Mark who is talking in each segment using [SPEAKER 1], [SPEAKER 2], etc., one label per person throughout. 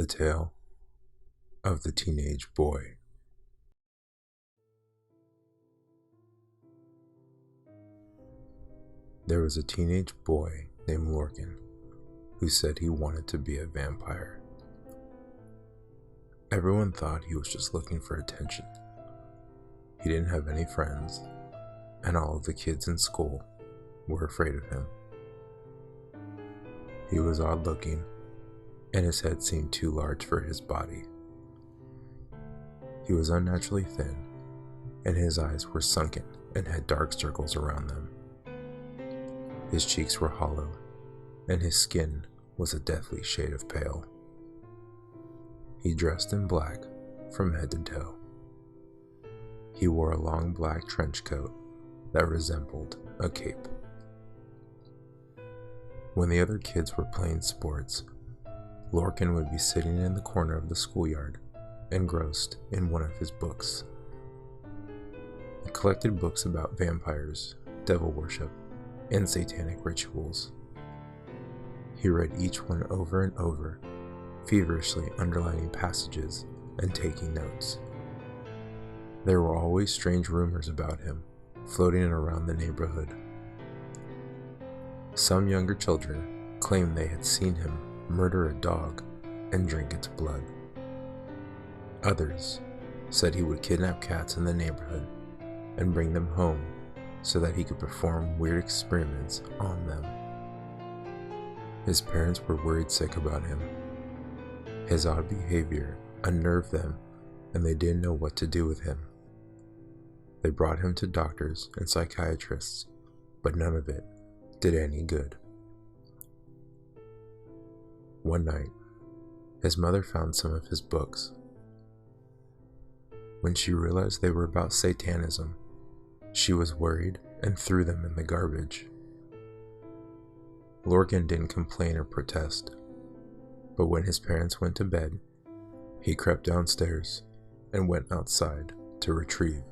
[SPEAKER 1] The Tale of the Teenage Boy. There was a teenage boy named Lorcan who said he wanted to be a vampire. Everyone thought he was just looking for attention. He didn't have any friends, and all of the kids in school were afraid of him. He was odd looking, and his head seemed too large for his body. He was unnaturally thin, and his eyes were sunken and had dark circles around them. His cheeks were hollow, and his skin was a deathly shade of pale. He dressed in black from head to toe. He wore a long black trench coat that resembled a cape. When the other kids were playing sports, Lorcan would be sitting in the corner of the schoolyard, engrossed in one of his books. He collected books about vampires, devil worship, and satanic rituals. He read each one over and over, feverishly underlining passages and taking notes. There were always strange rumors about him floating around the neighborhood. Some younger children claimed they had seen him murder a dog and drink its blood. Others said he would kidnap cats in the neighborhood and bring them home so that he could perform weird experiments on them. His parents were worried sick about him. His odd behavior unnerved them, and they didn't know what to do with him. They brought him to doctors and psychiatrists, but none of it did any good. One night, his mother found some of his books. When she realized they were about Satanism, she was worried and threw them in the garbage. Lorcan didn't complain or protest, but when his parents went to bed, he crept downstairs and went outside to retrieve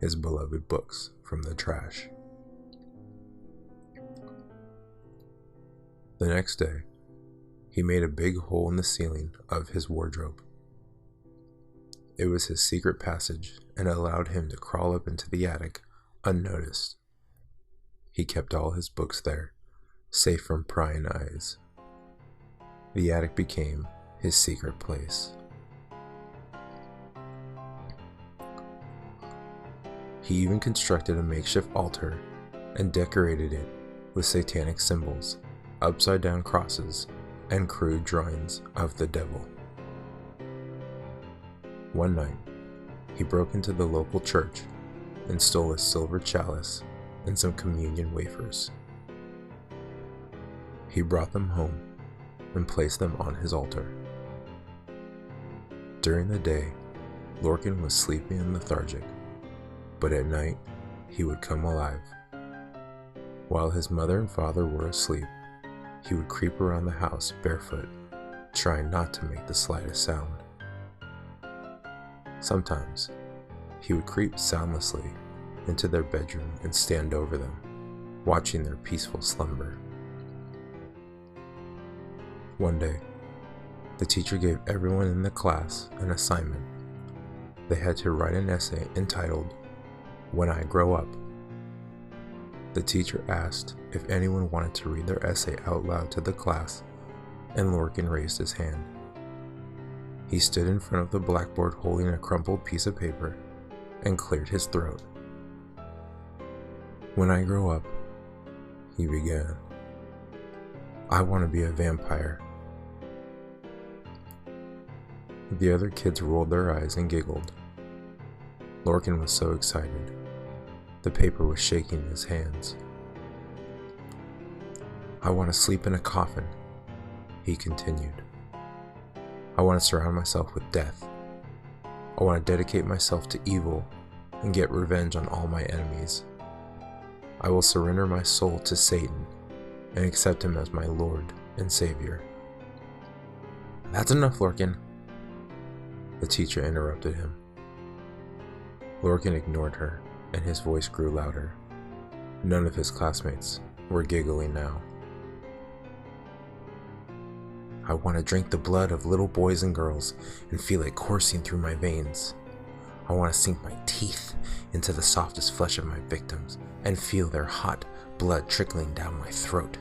[SPEAKER 1] his beloved books from the trash. The next day, he made a big hole in the ceiling of his wardrobe. It was his secret passage and allowed him to crawl up into the attic unnoticed. He kept all his books there, safe from prying eyes. The attic became his secret place. He even constructed a makeshift altar and decorated it with satanic symbols, upside-down crosses, and crude drawings of the devil. One night, he broke into the local church and stole a silver chalice and some communion wafers. He brought them home and placed them on his altar. During the day, Lorcan was sleepy and lethargic, but at night, he would come alive. While his mother and father were asleep, he would creep around the house barefoot, trying not to make the slightest sound. Sometimes, he would creep soundlessly into their bedroom and stand over them, watching their peaceful slumber. One day, the teacher gave everyone in the class an assignment. They had to write an essay entitled, "When I Grow Up." The teacher asked if anyone wanted to read their essay out loud to the class, and Lorcan raised his hand. He stood in front of the blackboard holding a crumpled piece of paper and cleared his throat. "When I grow up," he began, "I want to be a vampire." The other kids rolled their eyes and giggled. Lorcan was so excited. The paper was shaking in his hands. "I want to sleep in a coffin," he continued. "I want to surround myself with death. I want to dedicate myself to evil and get revenge on all my enemies. I will surrender my soul to Satan and accept him as my Lord and Savior." "That's enough, Lorcan," the teacher interrupted him. Lorcan ignored her, and his voice grew louder. None of his classmates were giggling now. I want to drink the blood of little boys and girls and feel it coursing through my veins. I want to sink my teeth into the softest flesh of my victims and feel their hot blood trickling down my throat.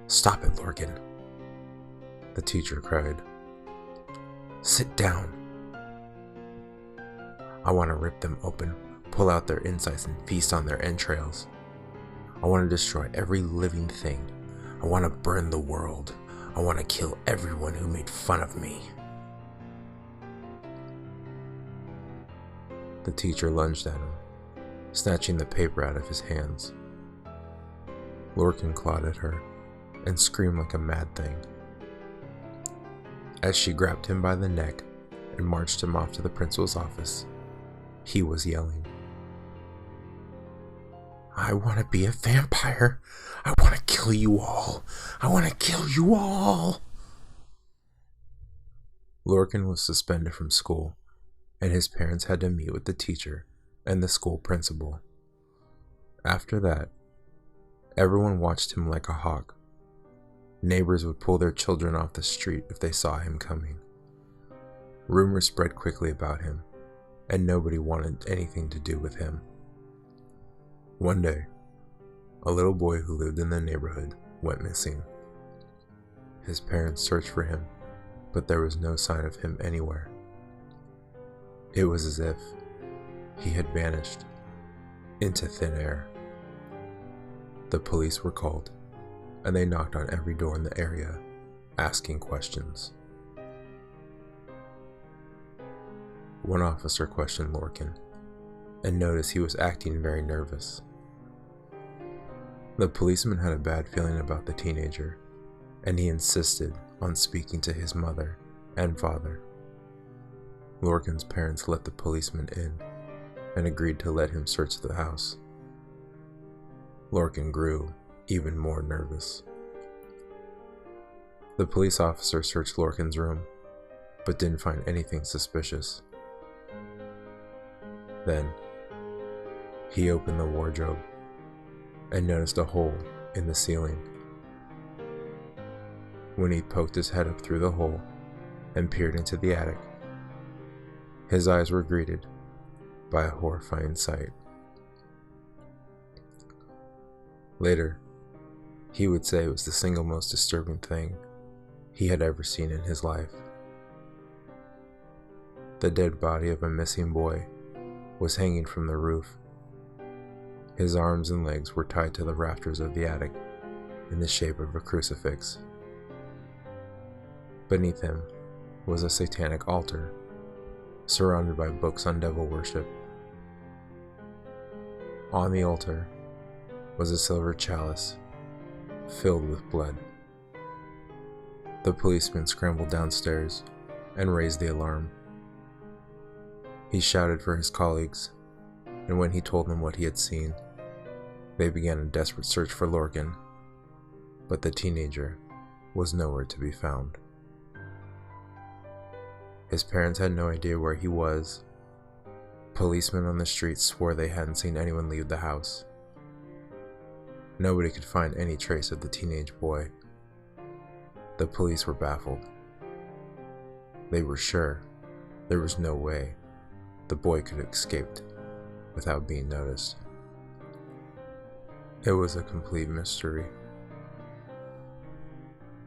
[SPEAKER 1] Stop it, Lorcan, the teacher cried. Sit down. I want to rip them open, pull out their insides and feast on their entrails. I want to destroy every living thing. I want to burn the world. I want to kill everyone who made fun of me. The teacher lunged at him, snatching the paper out of his hands. Lorcan clawed at her and screamed like a mad thing. As she grabbed him by the neck and marched him off to the principal's office, he was yelling, I want to be a vampire. I want to kill you all. I want to kill you all. Lorcan was suspended from school, and his parents had to meet with the teacher and the school principal. After that, everyone watched him like a hawk. Neighbors would pull their children off the street if they saw him coming. Rumors spread quickly about him, and nobody wanted anything to do with him. One day, a little boy who lived in the neighborhood went missing. His parents searched for him, but there was no sign of him anywhere. It was as if he had vanished into thin air. The police were called, and they knocked on every door in the area, asking questions. One officer questioned Lorcan and noticed he was acting very nervous. The policeman had a bad feeling about the teenager, and he insisted on speaking to his mother and father. Lorcan's parents let the policeman in and agreed to let him search the house. Lorcan grew even more nervous. The police officer searched Lorcan's room, but didn't find anything suspicious. Then, he opened the wardrobe and noticed a hole in the ceiling. When he poked his head up through the hole and peered into the attic, his eyes were greeted by a horrifying sight. Later, he would say it was the single most disturbing thing he had ever seen in his life. The dead body of a missing boy was hanging from the roof. His arms and legs were tied to the rafters of the attic in the shape of a crucifix. Beneath him was a satanic altar, surrounded by books on devil worship. On the altar was a silver chalice filled with blood. The policeman scrambled downstairs and raised the alarm. He shouted for his colleagues, and when he told them what he had seen, they began a desperate search for Lorcan, but the teenager was nowhere to be found. His parents had no idea where he was. Policemen on the streets swore they hadn't seen anyone leave the house. Nobody could find any trace of the teenage boy. The police were baffled. They were sure there was no way the boy could have escaped without being noticed. It was a complete mystery.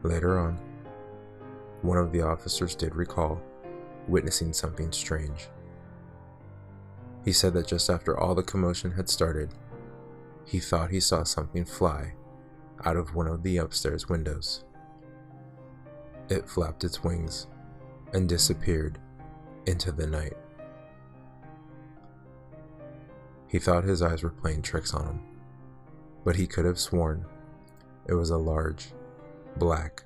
[SPEAKER 1] Later on, one of the officers did recall witnessing something strange. He said that just after all the commotion had started, he thought he saw something fly out of one of the upstairs windows. It flapped its wings and disappeared into the night. He thought his eyes were playing tricks on him, but he could have sworn it was a large, black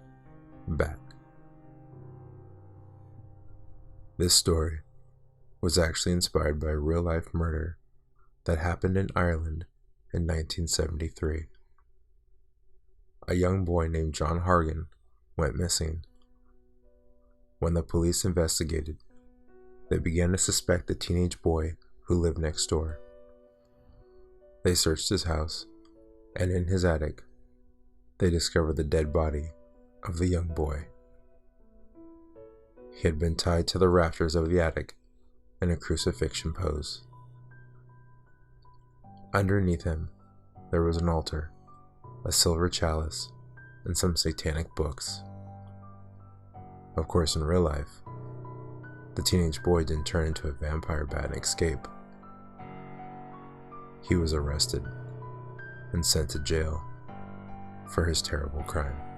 [SPEAKER 1] bat. This story was actually inspired by a real-life murder that happened in Ireland in 1973. A young boy named John Hargan went missing. When the police investigated, they began to suspect the teenage boy who lived next door. They searched his house, and in his attic, they discovered the dead body of the young boy. He had been tied to the rafters of the attic in a crucifixion pose. Underneath him, there was an altar, a silver chalice, and some satanic books. Of course, in real life, the teenage boy didn't turn into a vampire bat and escape. He was arrested and sent to jail for his terrible crime.